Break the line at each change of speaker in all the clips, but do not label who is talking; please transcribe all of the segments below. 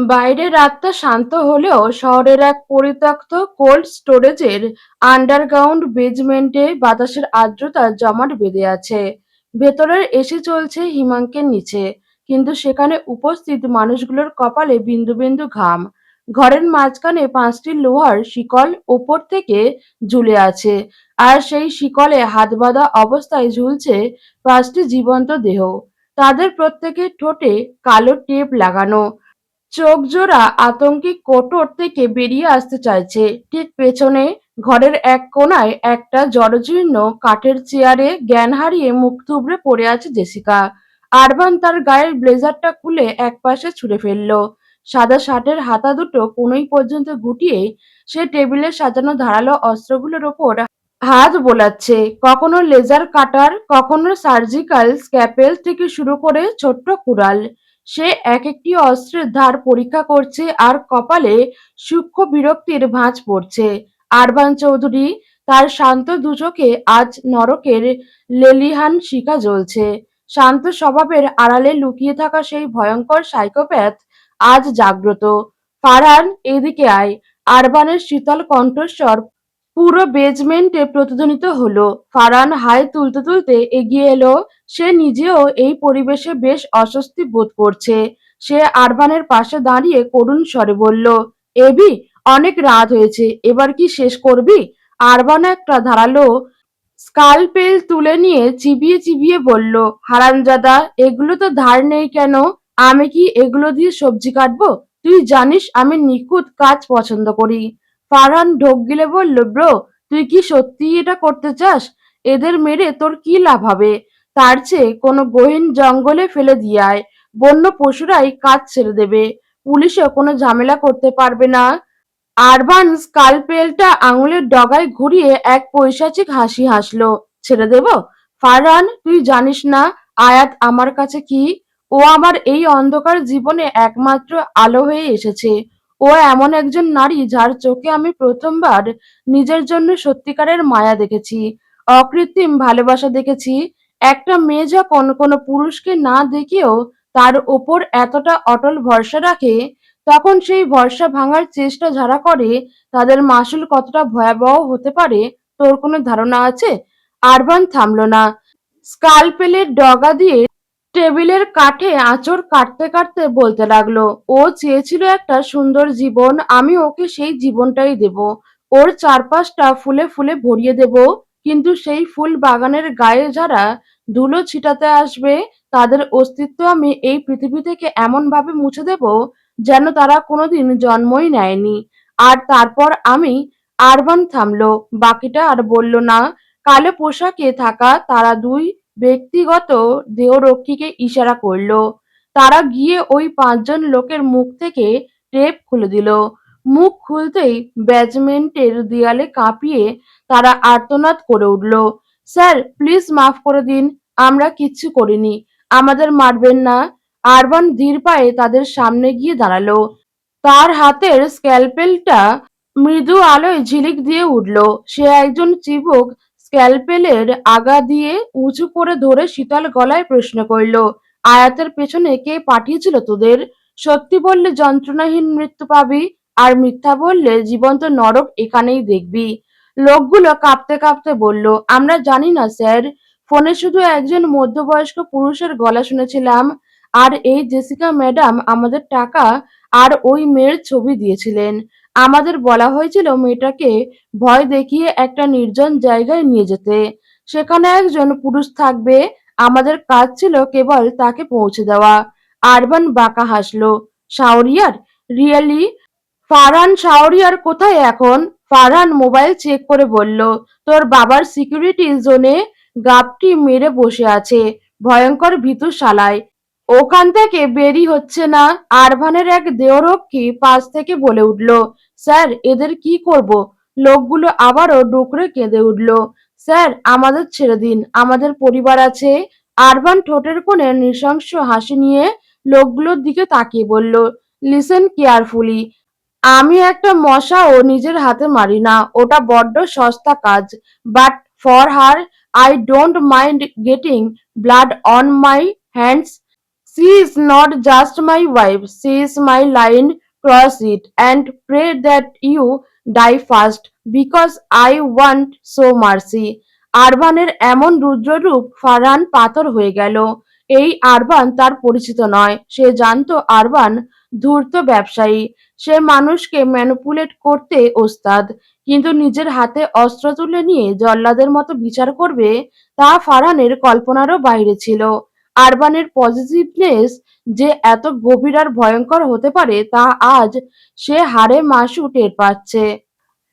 বাইরের রাতটা শান্ত হলেও শহরের এক পরিত্যক্ত কোল্ড স্টোরেজের আন্ডারগ্রাউন্ড বেজমেন্টে বাতাসের আর্দ্রতা জমাট বেঁধে আছে। ভেতরের এসি চলছে হিমাঙ্কের নিচে, কিন্তু সেখানে উপস্থিত মানুষগুলোর কপালে বিন্দু বিন্দু ঘাম। ঘরের মাঝখানে পাঁচটি লোহার শিকল ওপর থেকে ঝুলে আছে, আর সেই শিকলে হাত বাঁধা অবস্থায় ঝুলছে পাঁচটি জীবন্ত দেহ। তাদের প্রত্যেকের ঠোঁটে কালো টেপ লাগানো, চোখজোড়া আতঙ্কে কোটর থেকে বেরিয়ে আসতে চাইছে। ঠিক পেছনে ঘরের এক কোণায় একটা জরাজীর্ণ কাঠের চেয়ারে জ্ঞান হারিয়ে মুখ থুবড়ে পড়ে আছে জেসিকা। আরবান তার গায়ের ব্লেজারটা খুলে একপাশে ছুঁড়ে ফেলল। সাদা শার্টের হাতা দুটো কনুই পর্যন্ত গুটিয়ে সে টেবিলে সাজানো ধারালো অস্ত্রগুলোর ওপর হাত বোলাচ্ছে। কখনো লেজার কাটার, কখনো সার্জিক্যাল স্ক্যাপেল থেকে শুরু করে ছোট্ট কুড়াল। সে এক-একটি অস্ত্রের ধার পরীক্ষা করছে, আর কপালে সূক্ষ্ম বিরক্তির ভাঁজ পড়ছে। আরবান চৌধুরী, তার শান্ত দুচোখে আজ নরকের লেলিহান শিখা জ্বলছে। শান্ত স্বভাবের আড়ালে লুকিয়ে থাকা সেই ভয়ঙ্কর সাইকোপ্যাথ আজ জাগ্রত। ফারহান, এদিকে আয়। আরবানের শীতল কণ্ঠস্বর পুরো বেজমেন্টে প্রতিধ্বনিত হলো। ফারহান হাই তুলতে তুলতে এগিয়ে এলো। সে নিজেও এই পরিবেশে বেশ অস্বস্তি বোধ করছে। সে আরবানের পাশে দাঁড়িয়ে করুণ স্বরে বলল, এবি, অনেক রাত হয়েছে, এবার কি শেষ করবি? আরবান একটা ধারালো স্কালপেল তুলে নিয়ে চিবিয়ে চিবিয়ে বলল, হারামজাদা, এগুলো তো ধার নেই কেন? আমি কি এগুলো দিয়ে সবজি কাটবো? তুই জানিস আমি নিখুঁত কাজ পছন্দ করি। ফারহান ঢোক গিলে বলল, ব্রো, তুই কি সত্যিই এটা করতে চাস? এদের মেরে তোর কি লাভ হবে? তার চেয়ে কোনো গহীন জঙ্গলে ফেলে দিয়ে আয়। বন্য পশুরাই কাজ ছেড়ে দেবে, পুলিশও কোনো ঝামেলা করতে পারবে না। আরবান স্কালপেলটা আঙুলের ডগায় ঘুরিয়ে এক পৈশাচিক হাসি হাসল। ছেড়ে দেব? ফারহান, তুই জানিস না আয়াত আমার কাছে কি? ও আমার এই অন্ধকার জীবনে একমাত্র আলো হয়ে এসেছে। ও এমন একজন নারী যার চোখে আমি প্রথমবার নিজের জন্য সত্যিকারের মায়া দেখেছি, অকৃত্রিম ভালোবাসা দেখেছি। একটা মেয়ে যখন কোনো পুরুষকে না দেখেও তার ওপর এতটা অটল ভরসা রাখে, তখন সেই ভরসা ভাঙার চেষ্টা যারা করে, তাদের মাসুল কতটা ভয়াবহ হতে পারে তোর কোনো ধারণা আছে? আরবান থামল না। স্কালপেলের ডগা দিয়ে টেবিলের কাঠে আঁচড় কাটতে কাটতে বলতে লাগলো, ও চেয়েছিল একটা সুন্দর জীবন, আমি ওকে সেই জীবনটাই দেব। ওর চারপাশটা ফুলে ফুলে ভরিয়ে দেব। কিন্তু সেই ফুল বাগানের গায়ে যারা ধুলো ছিটাতে আসবে, তাদের অস্তিত্ব আমি এই পৃথিবী থেকে এমন ভাবে মুছে দেব যেন তারা কোনোদিন জন্মই নেয়নি। আর তারপর আমি। আরবান থামলো, বাকিটা আর বলল না। কালো পোশাকে থাকা তারা দুই ব্যক্তিগত দেহরক্ষীকে ইশারা করল। তারা গিয়ে ওই পাঁচজন লোকের মুখ থেকে টেপ খুলে দিল। মুখ খুলতেই বেজমেন্টের দেয়ালে কাঁপিয়ে তারা আর্তনাদ করে উঠল, স্যার, প্লিজ মাফ করে দিন, আমরা কিচ্ছু করিনি, আমাদের মারবেন না। আরবান ধীর পায়ে তাদের সামনে গিয়ে দাঁড়ালো। তার হাতের স্ক্যালপেলটা মৃদু আলোয় ঝিলিক দিয়ে উঠল। সে একজন চিবুক স্ক্যালপেলের আগা দিয়ে উঁচু করে ধরে শীতল গলায় প্রশ্ন করল, আয়াতের পেছনে কে পাঠিয়েছিল তোদের? সত্যি বললে যন্ত্রণাহীন মৃত্যু পাবি, আর মিথ্যা বললে জীবন্ত নরক এখানেই দেখবি। লোকগুলো কাঁপতে কাঁপতে বলল, আমরা জানি না স্যার, ফোনে শুধু একজন মধ্যবয়স্ক পুরুষের গলা শুনেছিলাম, আর এই জেসিকা ম্যাডাম আমাদের টাকা আর ওই মেয়ের ছবি দিয়েছিলেন। আমাদের বলা হয়েছিল মেয়েটাকে ভয় দেখিয়ে একটা নির্জন জায়গায় নিয়ে যেতে। সেখানে একজন পুরুষ থাকবে, আমাদের কাজ ছিল কেবল তাকে পৌঁছে দেওয়া। আরবান বাঁকা হাসলো। শাওরিয়ার? রিয়েলি? ফারহান শাওরিয়ার কোথায় এখন? ফারহান মোবাইল চেক করে বলল, তোর বাবার সিকিউরিটি জোনে গাপটি মেরে বসে আছে, ভয়ঙ্কর ভীতু শালায়, ওখান থেকে বেরি হচ্ছে না। আরভানের এক দেহরক্ষী পাশ থেকে বলে উঠল, স্যার, এদের কি করব? লোকগুলো আবারও ডুকরে কেঁদে উঠল, স্যার, আমাদের ছেড়ে দিন, আমাদের পরিবার আছে। আরভান ঠোঁটের কোণে নৃশংস হাসি নিয়ে লোকগুলোর দিকে তাকিয়ে বলল, লিসেন কেয়ারফুলি, আমি একটা মশাও নিজের হাতে মারি না, ওটা বড্ড সস্তা কাজ। But for her, I don't mind getting blood on my hands. She is not just my wife, she is my line. Cross it and pray that you die fast because I want so mercy. আরবানের এমন রুদ্ররূপ ফারহান পাথর হয়ে গেল। এই urban তার পরিচিত নয়। সে জানতো urban ধূর্ত ব্যবসায়ী। সে মানুষকে ম্যানিপুলেট করতে ওস্তাদ। কিন্তু নিজের হাতে অস্ত্র তুলে নিয়ে জল্লাদের মতো বিচার করবে তা ফারহানের কল্পনারও বাইরে ছিল। আরবানের পজিটিভনেস যে এত গভীর আর ভয়ঙ্কর হতে পারে তা আজ সে হাড়ে মাসু টের পাচ্ছে।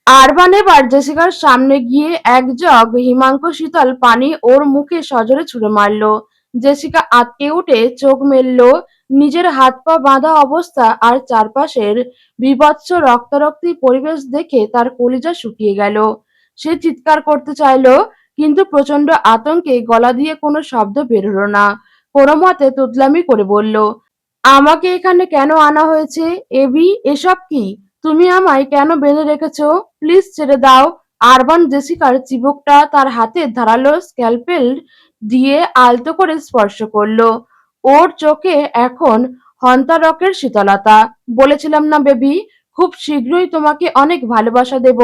আরবান এবার জেসিকার সামনে গিয়ে এক জগ হিমাঙ্ক শীতল পানি ওর মুখে সজোরে ছুঁড়ে মারল। জেসিকা আঁতকে উঠে চোখ মেলল। নিজের হাত পা বাঁধা অবস্থা আর চারপাশের বীভৎস রক্তারক্তি পরিবেশ দেখে তার কলিজা শুকিয়ে গেল। সে চিৎকার করতে চাইল, কিন্তু প্রচন্ড আতঙ্কে গলা দিয়ে কোনো শব্দ বের হলো না। কোনো মতে তোতলামি করে বলল, আমাকে এখানে কেন আনা হয়েছে? এভি, এসব কি? তুমি আমায় কেন বেঁধে রেখেছো? প্লিজ ছেড়ে দাও। আরবান জেসিকার চিবুকটা তার হাতের ধারালো স্ক্যালপেল দিয়ে আলতো করে স্পর্শ করলো। ওর চোখে এখন হন্তারকের শীতলতা। বলেছিলাম না বেবি, খুব শীঘ্রই তোমাকে অনেক ভালোবাসা দেব।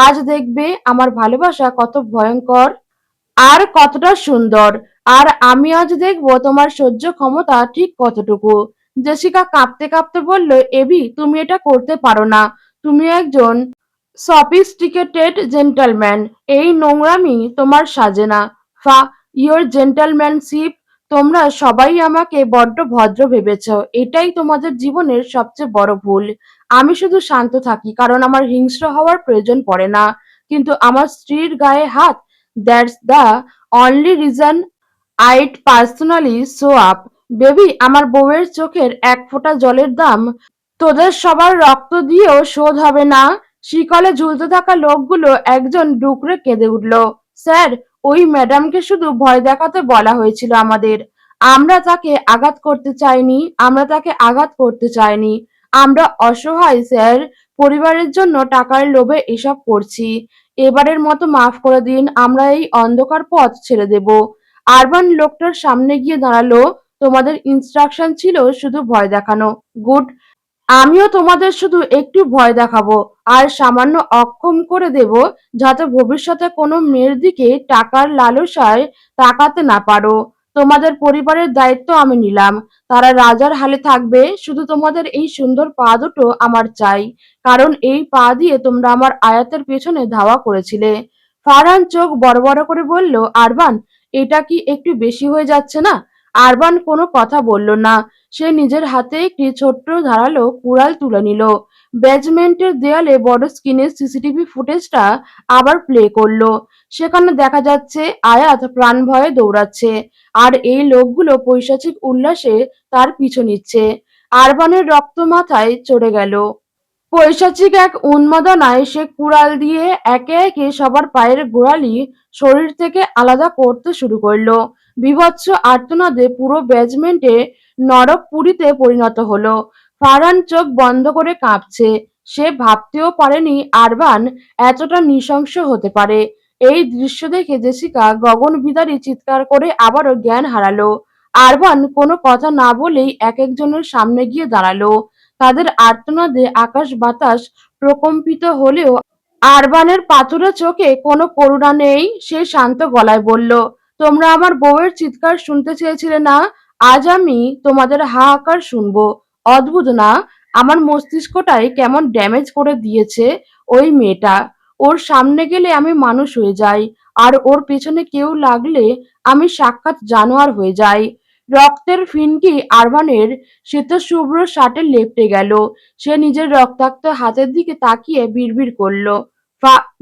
আজ দেখবে আমার ভালোবাসা কত ভয়ঙ্কর আর কতটা সুন্দর। আর আমি আজ দেখব তোমার সহ্য ক্ষমতা ঠিক কতটুকু। জেসিকা কাঁপতে কাঁপতে বলল, এভি, তুমি এটা করতে পারো না। তুমি একজন সফিস্টিকেটেড জেন্টলম্যান। এই নোংরামি তোমার সাজে না। ফা ইয়োর জেন্টলম্যানশিপ। তোমরা সবাই আমাকে বড্ড ভদ্র ভেবেছ। এটাই তোমাদের জীবনের সবচেয়ে বড় ভুল। আমি শুধু শান্ত থাকি কারণ আমার হিংস্র হওয়ার প্রয়োজন পড়ে না। কিন্তু আমার স্ত্রীর গায়ে হাত, that's the only reason I'd personally show up. Baby, আমার বউয়ের চোখের এক ফোঁটা জলের দাম তোদের সবার রক্ত দিয়েও শোধ হবে না। শিকলে ঝুলতে থাকা লোকগুলো একজন ডুকরে কেঁদে উঠল। স্যার, ওই ম্যাডামকে শুধু ভয় দেখাতে বলা হয়েছিল আমাদের। আমরা তাকে আঘাত করতে চাইনি, আমরা তাকে আঘাত করতে চাইনি। আমরা অসহায় স্যার, পরিবারের জন্য টাকার লোভে এসব করছি। এবারের মতো মাফ করে দিন, আমরা এই অন্ধকার পথ ছেড়ে দেব। আরবান লোকটার সামনে গিয়ে দাঁড়ালো। তোমাদের ইনস্ট্রাকশন ছিল শুধু ভয় দেখানো। গুড। আমিও তোমাদের শুধু একটু ভয় দেখাবো আর সামান্য অক্ষম করে দেব, যাতে ভবিষ্যতে কোনো মেয়ের দিকে টাকার লালসায় তাকাতে না পারো। তোমাদের পরিবারের দায়িত্ব আমি নিলাম। তারা রাজার হালে থাকবে। শুধু তোমাদের এই সুন্দর পা দুটো আমার চাই, কারণ এই পা দিয়ে তোমরা আমার আয়াতের পেছনে ধাওয়া করেছিলে। ফারহান চোখ বড় বড় করে বলল, আরবান, এটা কি একটু বেশি হয়ে যাচ্ছে না? আরবান কোনো কথা বলল না। সে নিজের হাতে একটি ছোট্ট ধারালো কুড়াল তুলে নিল। বেজমেন্টের দেয়ালে বড় স্ক্রিনের সিসিটিভি ফুটেজটা আবার প্লে করলো। সেখানে দেখা যাচ্ছে আয়াত প্রাণ ভয়ে দৌড়াচ্ছে, আর এই লোকগুলো পৈশাচিক উল্লাসে তার পিছু নিচ্ছে। আরবানের রক্ত মাথায় চড়ে গেল। পৈশাচিক এক উন্মাদনায় সে কুড়াল দিয়ে একে একে সবার পায়ের গোড়ালি শরীর থেকে আলাদা করতে শুরু করলো। বীভৎস আর্তনাদে পুরো বেজমেন্টে নরকপুরীতে পরিণত হলো। ফারহান চোখ বন্ধ করে কাঁপছে। সে ভাবতেও পারেনি আরবান এতটা নৃশংস হতে পারে। এই দৃশ্য দেখে জেসিকা গগনবিদারী চিৎকার করে আবারও জ্ঞান হারালো। আরবান কোনো কথা না বলেই এক একজনের সামনে গিয়ে দাঁড়ালো। তাদের আর্তনাদে আকাশ বাতাস প্রকম্পিত হলেও আরবানের পাথুরে চোখে কোনো করুণা নেই। সে শান্ত গলায় বলল, তোমরা আমার বউয়ের চিৎকার শুনতে চেয়েছিলে না? আজ আমি তোমাদের হাহাকার শুনবো। অদ্ভুত না, আমার মস্তিষ্কটাই কেমন ড্যামেজ করে দিয়েছে ওই মেয়েটা। ওর সামনে গেলে আমি মানুষ হয়ে যাই, আর ওর পেছনে কেউ লাগলে আমি সাক্ষাৎ জানোয়ার হয়ে যাই। রক্তের ফিনকি আরবানের শ্বেতশুভ্র শার্টে লেপ্টে গেল। সে নিজের রক্তাক্ত হাতের দিকে তাকিয়ে বিড়বিড় করল,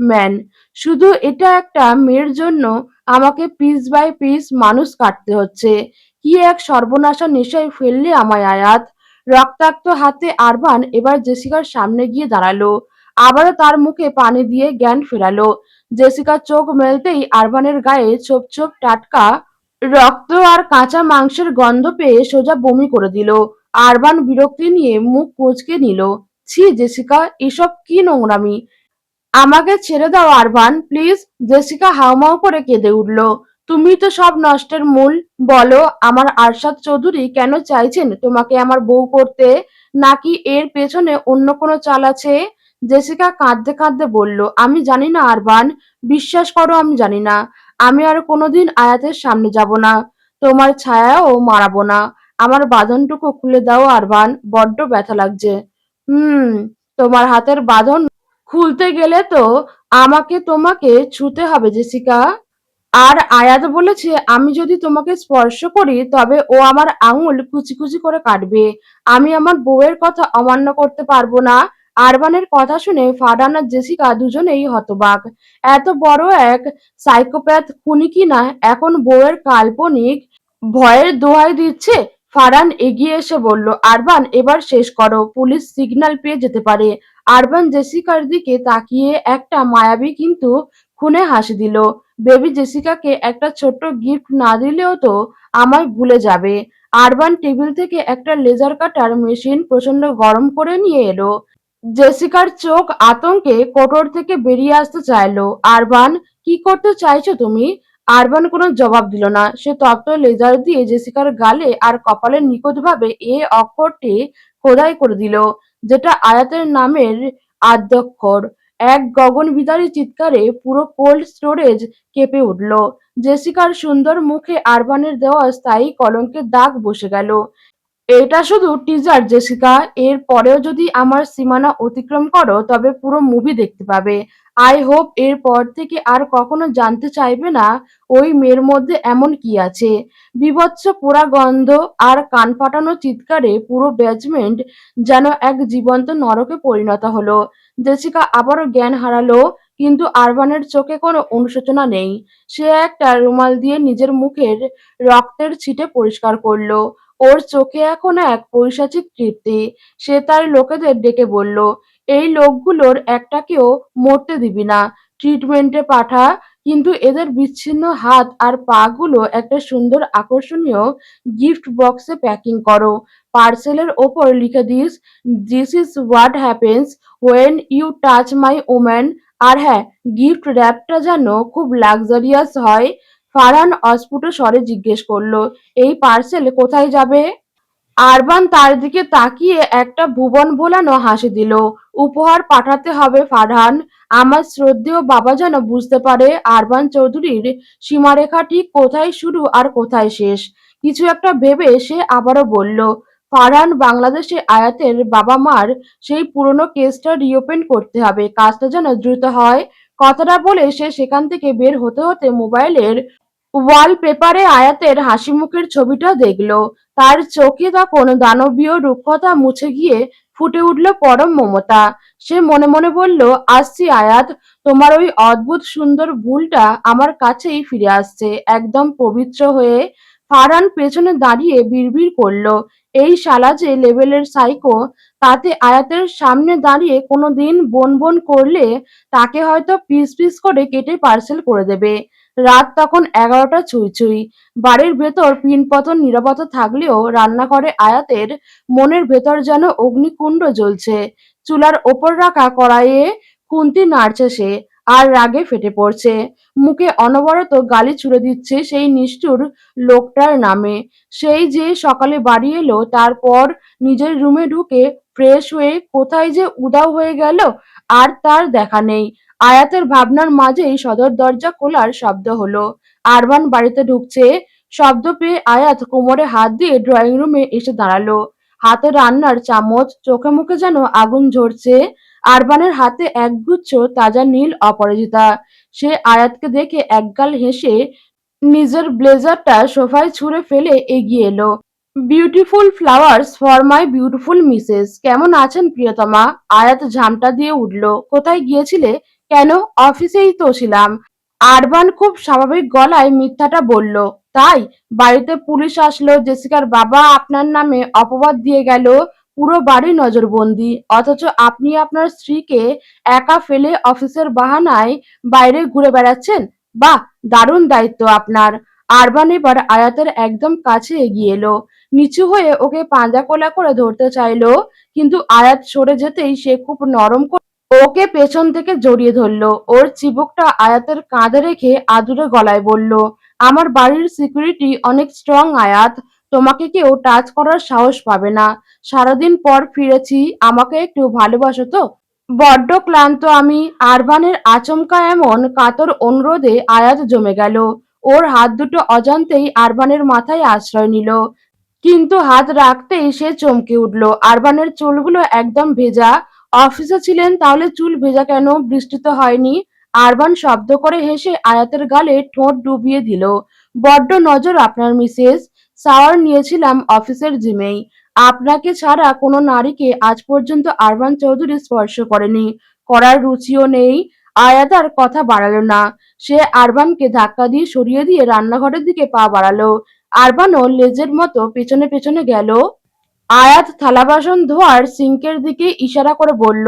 ম্যান, শুধু এটা একটা মেয়ের জন্য আমাকে পিস বাই পিস মানুষ কাটতে হচ্ছে। কি এক সর্বনাশা নেশায় ফেললে আমায় আয়াত। রক্তাক্ত হাতে আরবান এবার জেসিকার সামনে গিয়ে দাঁড়ালো। আবারও তার মুখে পানি দিয়ে জ্ঞান ফেরালো। জেসিকার চোখ মেলতেই আরবানের গায়ে ছোপ ছোপ টাটকা রক্ত আর কাঁচা মাংসের গন্ধ পেয়ে সোজা বমি করে দিল। আরবান বিরক্তি নিয়ে মুখ কুঁচকে নিল। ছি জেসিকা, এসব কি নোংরামি! আমাকে ছেড়ে দাও আরবান, প্লিজ। জেসিকা হাউমাউ করে কেঁদে উঠল। তুমি তো সব নষ্টের মূল। বলো, আমার আরশাদ চৌধুরী কেন চাইছেন তোমাকে আমার বউ করতে? নাকি এর পেছনে অন্য কোনো চাল আছে? জেসিকা কাঁদতে কাঁদতে বলল, আমি জানি না আরবান, বিশ্বাস করো আমি জানি না। আমি আর কোনোদিন আয়াতের সামনে যাব না, তোমার ছায়াও মারাবো না। আমার বাঁধনটুকু খুলে দাও আরবান, বড্ড ব্যথা লাগছে। হুম, তোমার হাতের বাঁধন খুলতে গেলে তো আমাকে তোমাকে ছুতে হবে জেসিকা। আর আয়াত বলেছে আমি যদি তোমাকে স্পর্শ করি তবে ও আমার আঙুল কুচি কুচি করে কাটবে। আমি আমার বউয়ের কথা অমান্য করতে পারবো না। আরবানের কথা শুনে ফারহান আর জেসিকা দুজনেই হতবাক। এত বড় এক সাইকোপ্যাথ খুনি কিনা এখন বউয়ের কাল্পনিক ভয়ের দোহাই দিচ্ছে। ফারহান এগিয়ে এসে বলল, আরবান এবার শেষ করো, পুলিশ সিগন্যাল পেয়ে যেতে পারে। আরবান জেসিকার দিকে তাকিয়ে একটা মায়াবী কিন্তু খুনে হাসি দিল। বেবি জেসিকাকে একটা ছোট্ট গিফট না দিলেও তো আমায় ভুলে যাবে। আরবান টেবিল থেকে একটা লেজার কাটার মেশিন প্রচন্ড গরম করে নিয়ে এলো। জেসিকার চোখ আতঙ্কে কোটর থেকে বেরিয়ে আসতে চাইলো। আরবান, কি করতে চাইছো তুমি? আরবান কোনো জবাব দিল না। সে তপ্ত লেজার দিয়ে জেসিকার গালে আর কপালে নিখুঁতভাবে এ অক্ষরটি খোদাই করে দিল, যেটা আয়াতের নামের আদ্যক্ষর। এক গগনবিদারী চিৎকারে পুরো কোল্ড স্টোরেজ কেঁপে উঠল। জেসিকার সুন্দর মুখে আরবানের দেওয়া স্থায়ী কলঙ্কের দাগ বসে গেল। এটা শুধু টিজার জেসিকা, এর পরেও যদি আমার সীমানা অতিক্রম করো তবে পুরো মুভি দেখতে পাবে। আই হোপ এর পর থেকে আর কখনো জানতে চাইবে না ওই মেয়ের মধ্যে এমন কি আছে। বীভৎস পোড়া গন্ধ আর কান ফাটানো চিৎকারে পুরো বেজমেন্ট যেন এক জীবন্ত নরকে পরিণত হলো। জেসিকা আবারও জ্ঞান হারালো, কিন্তু আরবানের চোখে কোনো অনুশোচনা নেই। সে একটা রুমাল দিয়ে নিজের মুখের রক্তের ছিটে পরিষ্কার করলো। ওর চোখে এখন এক পৈশাচিক তৃপ্তি। সে তার লোকেদের ডেকে বলল, এই লোকগুলোর একটাকেও মরতে দিবি না, ট্রিটমেন্টে পাঠা। কিন্তু এদের বিচ্ছিন্ন হাত আর পা গুলো একটা সুন্দর আকর্ষণীয় গিফট বক্সে প্যাকিং করো। পার্সেলের ওপর লিখে this, this is what happens when you touch my woman. আর হ্যাঁ, গিফট র্যাপটা যেন খুব লাক্সারিয়াস হয়। ফারহান অস্ফুট স্বরে জিজ্ঞেস করলো, এই পার্সেল কোথায় যাবে? আরবান তার দিকে তাকিয়ে একটা ভুবন ভোলানো হাসি দিল। উপহার পাঠাতে হবে ফারহান। আমার শ্রদ্ধেয় বাবা যেন বুঝতে পারে আরবান চৌধুরীর সীমারেখা ঠিক কোথায় শুরু আর কোথায় শেষ। কিছু একটা ভেবে সে আবারও বলল, ফারহান, বাংলাদেশে আয়াতের বাবা মার সেই পুরনো কেসটা রিওপেন করতে হবে, কাজটা যেন দ্রুত হয়। কথাটা বলে সে সেখান থেকে বের হতে হতে মোবাইলের ওয়ালপেপারে আয়াতের হাসিমুখের ছবিটা দেখল। তার চোখে তখন দানবীয় রুক্ষতা মুছে গিয়ে ফুটে উঠল পরম মমতা। সে মনে মনে বলল, আসছি আয়াত, তোমার ওই অদ্ভুত সুন্দর ভুলটা আমার কাছেই ফিরে আসছে একদম পবিত্র হয়ে। ফারহান পেছনে দাঁড়িয়ে বিড়বিড় করল, এই শালা যে লেভেলের সাইকো, তাতে আয়াতের সামনে দাঁড়িয়ে কোনোদিন বন বন করলে তাকে হয়তো পিস পিস করে কেটে পার্সেল করে দেবে। রাত তখন ১১টা ছুঁই ছুঁই। বাড়ির ভেতর পিনপতন নীরবতা থাকলেও রান্নাঘরে আয়াতের মনের ভেতর যেন অগ্নিকুণ্ড জ্বলছে। চুলার ওপর রাখা কড়াইয়ে খুন্তি নাড়ছে সে, আর রাগে ফেটে পড়ছে। মুখে অনবরত গালি ছুড়ে দিচ্ছে সেই নিষ্ঠুর লোকটার নামে। সেই যে সকালে বাড়ি এলো, তারপর নিজের রুমে ঢুকে ফ্রেশ হয়ে কোথায় যে উধাও হয়ে গেল, আর তার দেখা নেই। আয়াতের ভাবনার মাঝেই সদর দরজা খোলার শব্দ হলো। আরমান বাড়িতে ঢুকছে। শব্দ পেয়ে আয়াত কোমরে হাত দিয়ে ড্রয়িং রুমে এসে দাঁড়ালো। হাতে রান্নার চামচ, চোখে মুখে যেন আগুন ঝরছে। আরবানের হাতে একগুচ্ছ তাজা নীল অপরাজিতা। সে আয়াতকে দেখে একগাল হেসে নিজের ব্লেজারটা সোফায় ছুঁড়ে ফেলে এগিয়ে এলো। Beautiful flowers for my beautiful Mrs. কেমন আছেন প্রিয়তমা? আয়াত ঝামটা দিয়ে উঠল। কোথায় গিয়েছিলে? কেন, অফিসেই তো ছিলাম। আরবান খুব স্বাভাবিক গলায় মিথ্যাটা বলল। তাই? বাড়িতে পুলিশ আসলো, জেসিকার বাবা আপনার নামে অপবাদ দিয়ে গেল, পুরো বাড়ি নজরবন্দি, অথচ আপনি আপনার স্ত্রীকে একা ফেলে অফিসের বাহানায় বাইরে ঘুরে বেড়াচ্ছেন। বাহ, দারুণ দায়িত্ব আপনার। আরবান এবার আয়াতের একদম কাছে এগিয়ে এলো। নিচু হয়ে ওকে পাঁজা কোলা করে ধরতে চাইলো, কিন্তু আয়াত সরে যেতেই সে খুব নরম করে ওকে পেছন থেকে জড়িয়ে ধরলো। ওর চিবুকটা আয়াতের কাঁধে রেখে আদুরে গলায় বলল, আমার বাড়ির সিকিউরিটি অনেক স্ট্রং আয়াত। তোমাকে কেউ টাচ করার সাহস পাবে না। সারাদিন পর ফিরেছি, আমাকে একটু ভালোবাসো তো। বড্ড ক্লান্ত আমি। আরবানের আচমকা এমন কাতর অনুরোধে আয়াত জমে গেল। ওর হাত দুটো অজান্তেই আরবানের মাথায় আশ্রয় নিল। কিন্তু হাত রাখতেই সে চমকে উঠল। আরবানের চুলগুলো একদম ভেজা। অফিসে ছিলেন, তাহলে চুল ভেজা কেন? বৃষ্টি তো হয়নি। আরবান শব্দ করে হেসে আয়াতের গালে ঠোঁট ডুবিয়ে দিল। বড্ড নজর আপনার মিসেস। শাওয়ার নিয়েছিলাম অফিসের জিমেই। আপনাকে ছাড়া কোনো নারীকে আজ পর্যন্ত আরবান চৌধুরী স্পর্শ করেনি, করার রুচিও নেই। আয়াত আর কথা বাড়ালো না। সে আরবানকে ধাক্কা দিয়ে সরিয়ে দিয়ে রান্নাঘরের দিকে পা বাড়ালো। আরবানও লেজের মতো পেছনে পেছনে গেল। আয়াত থালা-বাসন ধোয়ার সিঙ্কের দিকে ইশারা করে বলল,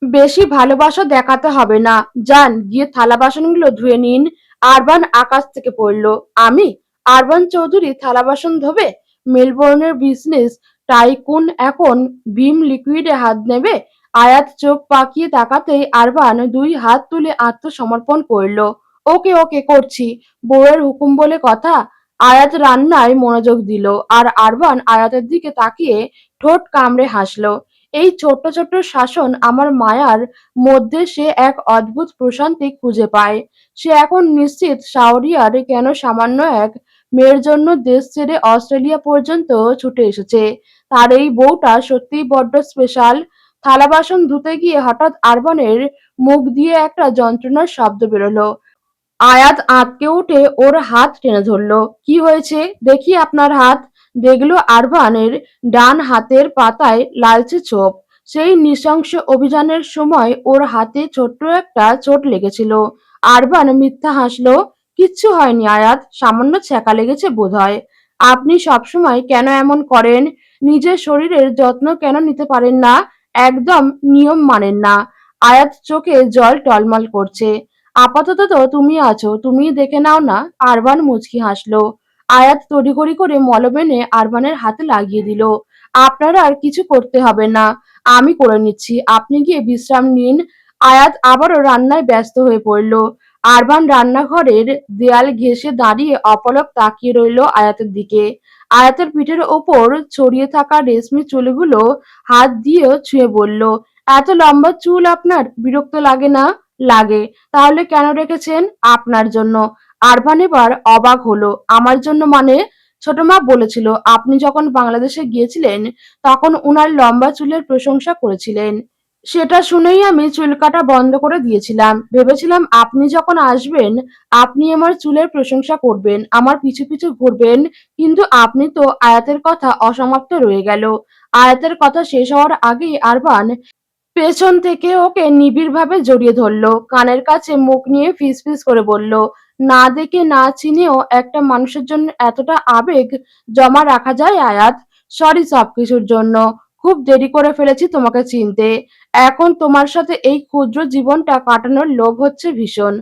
বেশি ভালোবাসা দেখাতে হবে না। যান, গিয়ে থালা-বাসনগুলো ধুয়ে নিন। আরবান আকাশ থেকে পড়ল। আমি? আরবান চৌধুরী থালা-বাসন ধোবে? মেলবোর্নের বিজনেস টাইকুন এখন ভিম লিকুইডে হাত নেবে? আয়াত চোখ পাকিয়ে তাকাতেই আরবান দুই হাত তুলে আত্মসমর্পণ করল। ওকে ওকে, করছি। বউয়ের হুকুম বলে কথা। আয়াত রান্নায় মনোযোগ দিল, আর আরবান আয়াতের দিকে তাকিয়ে ঠোঁট কামড়ে হাসল। এই ছোট্ট ছোট্ট শাসন আমার মায়ার মধ্যে সে এক অদ্ভুত প্রশান্তি খুঁজে পায়। সে এখন নিশ্চিত শাওরিয়ার কেন সামান্য এক মেয়ের জন্য দেশ ছেড়ে অস্ট্রেলিয়া পর্যন্ত ছুটে এসেছে। তার এই বউটা সত্যিই বড্ড স্পেশাল। থালা বাসন ধুতে গিয়ে হঠাৎ আরবানের মুখ দিয়ে একটা যন্ত্রণার শব্দ বেরোলো। আয়াত আঁতকে উঠে ওর হাত টেনে ধরল। কি হয়েছে? দেখি আপনার হাত। দেখল আরবানের ডান হাতের পাতায় লালচে ছোপ। সেই নৃশংস অভিযানের সময় ওর হাতে ছোট্ট একটা চোট লেগেছিল। আরবান মিথ্যা হাসলো। কিচ্ছু হয়নি আয়াত, সামান্য ছ্যাঁকা লেগেছে বোধহয়। আপনি সবসময় কেন এমন করেন? নিজের শরীরের যত্ন কেন নিতে পারেন না? একদম নিয়ম মানেন না। আয়াত চোখে জল টলমল করছে। আপাতত তো তুমি আছো, তুমিই দেখে নাও না। আরবান মুচকি হাসলো। আয়াত তড়িঘড়ি করে মলম এনে আরবানের হাতে লাগিয়ে দিল। আপনার আর কিছু করতে হবে না, আমি করে নিচ্ছি। আপনি গিয়ে বিশ্রাম নিন। আয়াত আবারও রান্নায় ব্যস্ত হয়ে পড়ল। আরবান রান্নাঘরের দেয়াল ঘেঁষে দাঁড়িয়ে অপলক তাকিয়ে রইল আয়াতের দিকে। আয়াতের পিঠের ওপর ছড়িয়ে থাকা রেশমি চুলগুলো হাত দিয়ে ছুঁয়ে বলল, এত লম্বা চুল আপনার বিরক্ত লাগে না? লাগে। তাহলে কেন রেখেছেন? আপনার জন্য। আরবান এবার অবাক হলো। আমার জন্য মানে? ছোট মা বলেছিল আপনি যখন বাংলাদেশে গিয়েছিলেন তখন উনার লম্বা চুলের প্রশংসা করেছিলেন। সেটা শুনেই আমি চুল কাটা বন্ধ করে দিয়েছিলাম। ভেবেছিলাম আপনি যখন আসবেন আপনি আমার চুলের প্রশংসা করবেন, আমার পিছু পিছু ঘুরবেন। কিন্তু আপনি তো। আয়াতের কথা অসমাপ্ত রয়ে গেল। আয়াতের কথা শেষ হওয়ার আগেই আরবান পেছন থেকে ওকে নিবিড়ভাবে জড়িয়ে ধরল। কানের কাছে মুখ নিয়ে ফিসফিস করে বলল, না দেখে না চিনেও একটা মানুষের জন্য এতটা আবেগ জমা রাখা যায় আয়াত? সরি সবকিছুর জন্য। খুব দেরি করে ফেলেছি তোমাকে চিনতে। এখন তোমার সাথে এই ক্ষুদ্র জীবনটা কাটানোর লোভ হচ্ছে ভীষণ।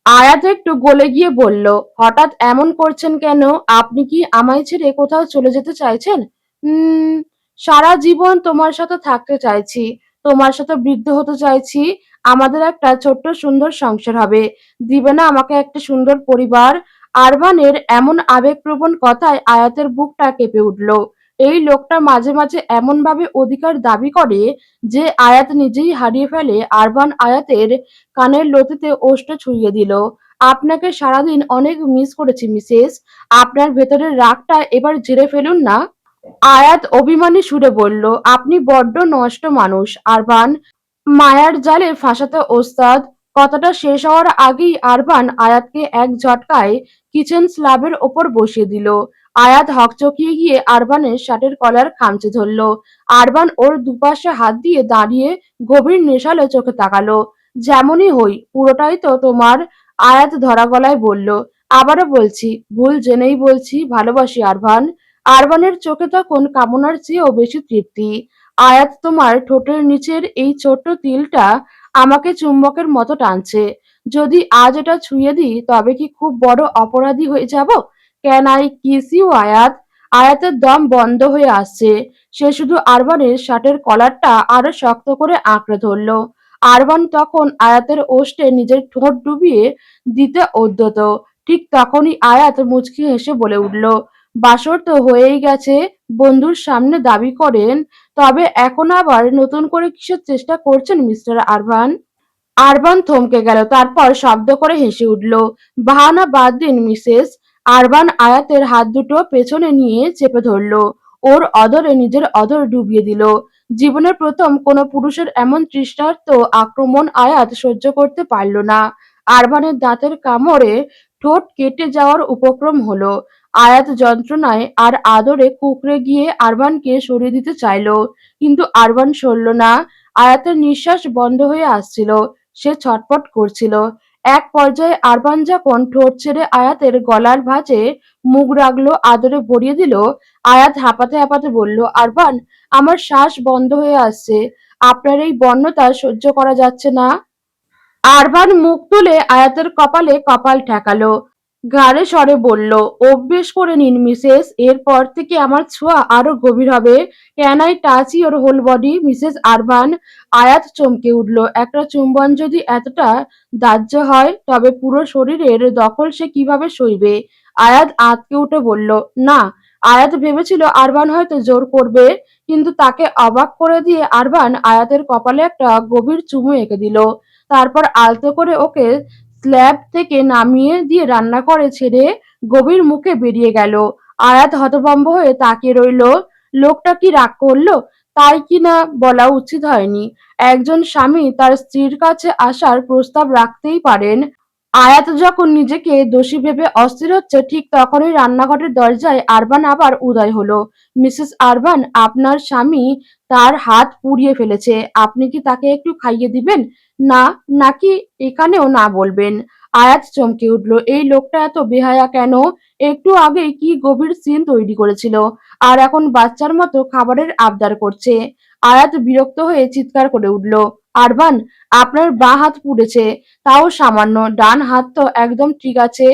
আয়াত একটু গলে গিয়ে বলল, হঠাৎ এমন করছেন কেন? আপনি কি আমায় ছেড়ে কোথাও চলে যেতে চাইছেন? উম সারা জীবন তোমার সাথে থাকতে চাইছি। তোমার সাথে বৃদ্ধ হতে চাইছি। আমাদের একটা ছোট্ট সুন্দর সংসার হবে। দিবে না আমাকে একটা সুন্দর পরিবার? আরবানের এমন আবেগপ্রবণ কথায় আয়াতের বুকটা কেঁপে উঠল। এই লোকটা মাঝে মাঝে এমনভাবে অধিকার দাবি করে যে আয়াত নিজেই হারিয়ে ফেলে। আরবান আয়াতের কানের লতিতে ওষ্ঠ ছুঁয়ে দিল। আপনাকে সারাদিন অনেক মিস করেছি মিসেস। আপনার ভেতরের রাগটা এবার ঝেড়ে ফেলুন না। আয়াত অভিমানী সুরে বলল, আপনি বড্ড নষ্ট মানুষ আরবান। মায়ার জালে ফাঁসাতে ওস্তাদ। কথাটা শেষ হওয়ার আগেই আরবান আয়াতকে এক ঝটকায় কিচেন স্ল্যাবের ওপর বসিয়ে দিল। আয়াত হকচকিয়ে গিয়ে আরবানের শার্টের কলার খামচে ধরল। আরবান ওর দুপাশে হাত দিয়ে দাঁড়িয়ে গভীর নেশালো চোখে তাকালো। যেমনই হই, পুরোটাই তো তোমার। আয়াত ধরা গলায় বলল, আবারও বলছি, ভুল জেনেই বলছি, ভালোবাসি আরবান। আরবানের চোখে তখন কামনার চেয়েও বেশি তৃপ্তি। আয়াত তোমার ঠোঁটের নিচের এই ছোট্ট তিলটা আমাকে চুম্বকের মতো টানছে। যদি আজ এটা ছুঁয়ে দিই তবে কি খুব বড় অপরাধী হয়ে যাব? ক্যান আই কিস ইউ আয়াত? আয়াতের দম বন্ধ হয়ে আসছে। সে শুধু আরবানের শার্টের কলারটা আরো শক্ত করে আঁকড়ে ধরল। আরবান তখন আয়াতের ওষ্ঠে নিজের ঠোঁট ডুবিয়ে দিতে উদ্যত। ঠিক তখনই আয়াত মুচকি হেসে বলে উঠল, বাসর তো হয়েই গেছে, বন্ধুর সামনে দাবি করেন, তবে এখন আবার নতুন করে কিসের চেষ্টা করছেন মিস্টার আরভান? আরবান থমকে গেল, তারপর শব্দ করে হেসে উঠল। বাহানা বাদ দিন মিসেস। আরবান আয়াতের হাত দুটো পেছনে নিয়ে চেপে ধরল, ওর অদরে নিজের অদর ডুবিয়ে দিল। জীবনের প্রথম কোনো পুরুষের এমন তৃষ্ণার্ত আক্রমণ আয়াত সহ্য করতে পারল না। আরবানের দাঁতের কামড়ে ঠোঁট কেটে যাওয়ার উপক্রম হলো। আয়াত যন্ত্রণায় আর আদরে কুঁকড়ে গিয়ে আরবানকে সরিয়ে দিতে চাইল, কিন্তু আরবান সরল না। আয়াতের নিঃশ্বাস বন্ধ হয়ে আসছিল, সে ছটফট করছিল। এক পর্যায়ে আরবান যখন ঠোঁট ছেড়ে আয়াতের গলার ভাঁজে মুখ রাখলো, আদরে ভরিয়ে দিল, আয়াত হাঁপাতে হাঁপাতে বলল, আরবান, আমার শ্বাস বন্ধ হয়ে আসছে, আপনার এই বন্যতা সহ্য করা যাচ্ছে না। আরবান মুখ তুলে আয়াতের কপালে কপাল ঠেকালো, গাঢ়ে স্বরে বলল, অভ্যেস করে নিন মিসেস, এরপর থেকে আমার ছোঁয়া আরো গভীর হবে। Can I touch your whole body Mrs Urban? Ayat চমকে উঠল, একটা চুম্বন যদি এতটা দাহ্য হয়, তবে পুরো শরীরের দখল সে কিভাবে সইবে? আয়াত আঁতকে উঠে বলল, না। আয়াত ভেবেছিল আরবান হয়তো জোর করবে, কিন্তু তাকে অবাক করে দিয়ে আরবান আয়াতের কপালে একটা গভীর চুমু এঁকে দিল। তারপর আলতো করে ওকে স্ল্যাব থেকে নামিয়ে দিয়ে রান্নাঘরে ছেড়ে গভীর মুখে বেরিয়ে গেল। আয়াত হতভম্ব হয়ে তাকিয়ে রইল। লোকটা কি রাগ করলো? তাই কি না বলা উচিত হয়নি। একজন স্বামী তার স্ত্রীর কাছে আসার প্রস্তাব রাখতেই পারেন। আয়াত যখন নিজেকে দোষী ভেবে অস্থির হচ্ছে, ঠিক তখনই রান্নাঘরের দরজায় আরবান আবার উদয় হলো। মিসেস আরবান, আপনার স্বামী তার হাত পুড়িয়ে ফেলেছে, আপনি কি তাকে একটু খাইয়ে দিবেন? না, নাকি এখানেও না বলবেন? আয়াত চমকে উঠল, এই লোকটা এত বেহায়া কেন? একটু আগেই কি গভীর সিন তৈরি করেছিল, আর এখন বাচ্চার মতো খাবারের আবদার করছে। আয়াত বিরক্ত হয়ে চিৎকার করে উঠল, আরবান, আপনার বাঁ হাত পুড়েছে, তাও সামান্য, ডান হাত তো একদম ঠিক আছে।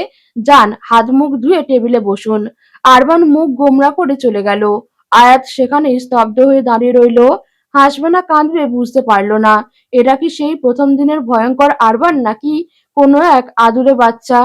যান, হাত মুখ ধুয়ে টেবিলে বসুন। আরবান মুখ গোমড়া করে চলে গেল। আয়াত সেখানেই স্তব্ধ হয়ে দাঁড়িয়ে রইল। হাসবে না কাঁদবে বুঝতে পারল না। এটা কি সেই প্রথম দিনের ভয়ঙ্কর আরবান, নাকি কোনো এক আদুরে বাচ্চা?